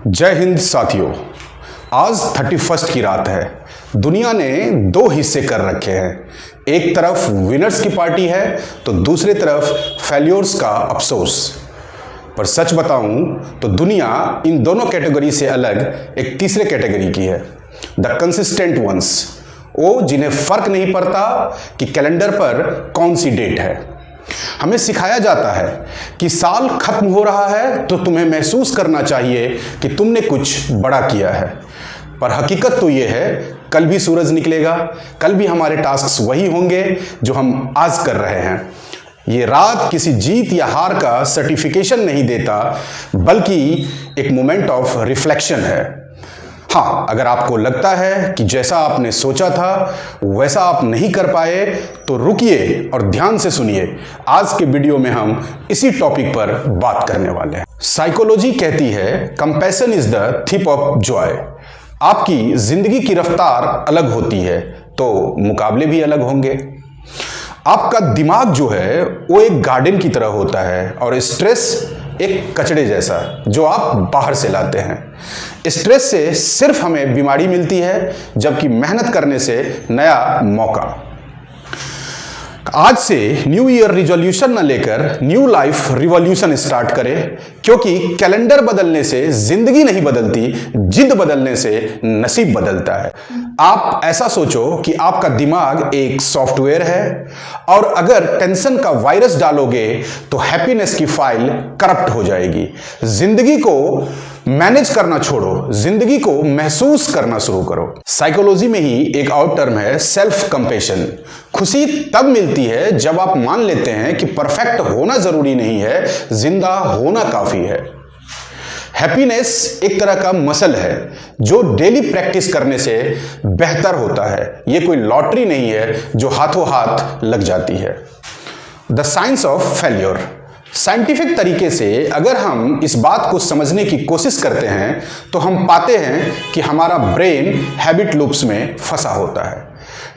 जय हिंद साथियों। आज 31 की रात है। दुनिया ने दो हिस्से कर रखे हैं। एक तरफ विनर्स की पार्टी है तो दूसरी तरफ फेल्योर्स का अफसोस। पर सच बताऊं तो दुनिया इन दोनों कैटेगरी से अलग एक तीसरे कैटेगरी की है, द कंसिस्टेंट वंस। वो जिन्हें फर्क नहीं पड़ता कि कैलेंडर पर कौन सी डेट है। हमें सिखाया जाता है कि साल खत्म हो रहा है तो तुम्हें महसूस करना चाहिए कि तुमने कुछ बड़ा किया है। पर हकीकत तो ये है, कल भी सूरज निकलेगा, कल भी हमारे टास्क्स वही होंगे जो हम आज कर रहे हैं। ये रात किसी जीत या हार का सर्टिफिकेशन नहीं देता, बल्कि एक मोमेंट ऑफ रिफ्लेक्शन है। हाँ, अगर आपको लगता है कि जैसा आपने सोचा था वैसा आप नहीं कर पाए तो रुकिए और ध्यान से सुनिए। आज के वीडियो में हम इसी टॉपिक पर बात करने वाले हैं। साइकोलॉजी कहती है compassion is the tip of joy. आपकी जिंदगी की रफ्तार अलग होती है तो मुकाबले भी अलग होंगे। आपका दिमाग जो है वो एक गार्डन की तरह होता है और स्ट्रेस एक कचड़े जैसा जो आप बाहर से लाते हैं। स्ट्रेस से सिर्फ हमें बीमारी मिलती है, जबकि मेहनत करने से नया मौका। आज से न्यू ईयर रिजोल्यूशन न लेकर न्यू लाइफ रिवॉल्यूशन स्टार्ट करें, क्योंकि कैलेंडर बदलने से जिंदगी नहीं बदलती, जिद बदलने से नसीब बदलता है। आप ऐसा सोचो कि आपका दिमाग एक सॉफ्टवेयर है और अगर टेंशन का वायरस डालोगे तो हैप्पीनेस की फाइल करप्ट हो जाएगी। जिंदगी को मैनेज करना छोड़ो, जिंदगी को महसूस करना शुरू करो। साइकोलॉजी में ही एक और टर्म है सेल्फ कंपैशन। खुशी तब मिलती है जब आप मान लेते हैं कि परफेक्ट होना जरूरी नहीं है, जिंदा होना काफी है। हैप्पीनेस एक तरह का मसल है जो डेली प्रैक्टिस करने से बेहतर होता है। यह कोई लॉटरी नहीं है जो हाथों हाथ लग जाती है। The science of failure. Scientific तरीके से अगर हम इस बात को समझने की कोशिश करते हैं तो हम पाते हैं कि हमारा ब्रेन हैबिट लूप्स में फंसा होता है।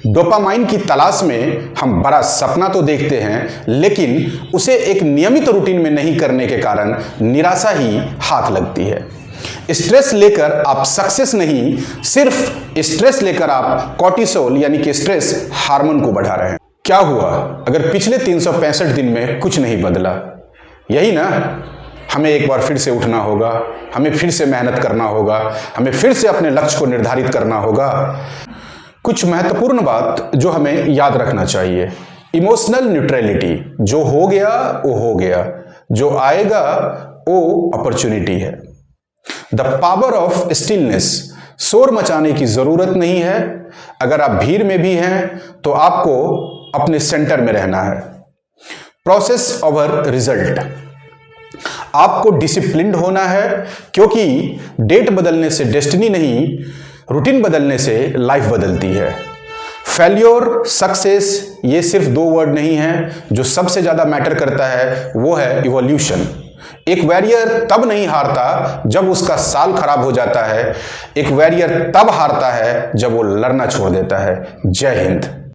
डोपामाइन की तलाश में हम बड़ा सपना तो देखते हैं, लेकिन उसे एक नियमित रूटीन में नहीं करने के कारण निराशा ही हाथ लगती है। स्ट्रेस लेकर आप सक्सेस नहीं, सिर्फ स्ट्रेस लेकर आप कॉर्टिसोल यानी कि स्ट्रेस हार्मोन को बढ़ा रहे हैं। क्या हुआ अगर पिछले 365 दिन में कुछ नहीं बदला? यही ना, हमें एक बार फिर से उठना होगा, हमें फिर से मेहनत करना होगा, हमें फिर से अपने लक्ष्य को निर्धारित करना होगा। कुछ महत्वपूर्ण बात जो हमें याद रखना चाहिए, इमोशनल न्यूट्रलिटी। जो हो गया वो हो गया, जो आएगा वो अपॉर्चुनिटी है। The power of stillness. शोर मचाने की जरूरत नहीं है। अगर आप भीड़ में भी हैं तो आपको अपने सेंटर में रहना है। Process over result. आपको डिसिप्लिन्ड होना है, क्योंकि डेट बदलने से डेस्टिनी नहीं, रूटीन बदलने से लाइफ बदलती है। फेल्योर, सक्सेस, ये सिर्फ दो वर्ड नहीं है। जो सबसे ज्यादा मैटर करता है वो है इवोल्यूशन। एक वॉरियर तब नहीं हारता जब उसका साल खराब हो जाता है, एक वॉरियर तब हारता है जब वो लड़ना छोड़ देता है। जय हिंद।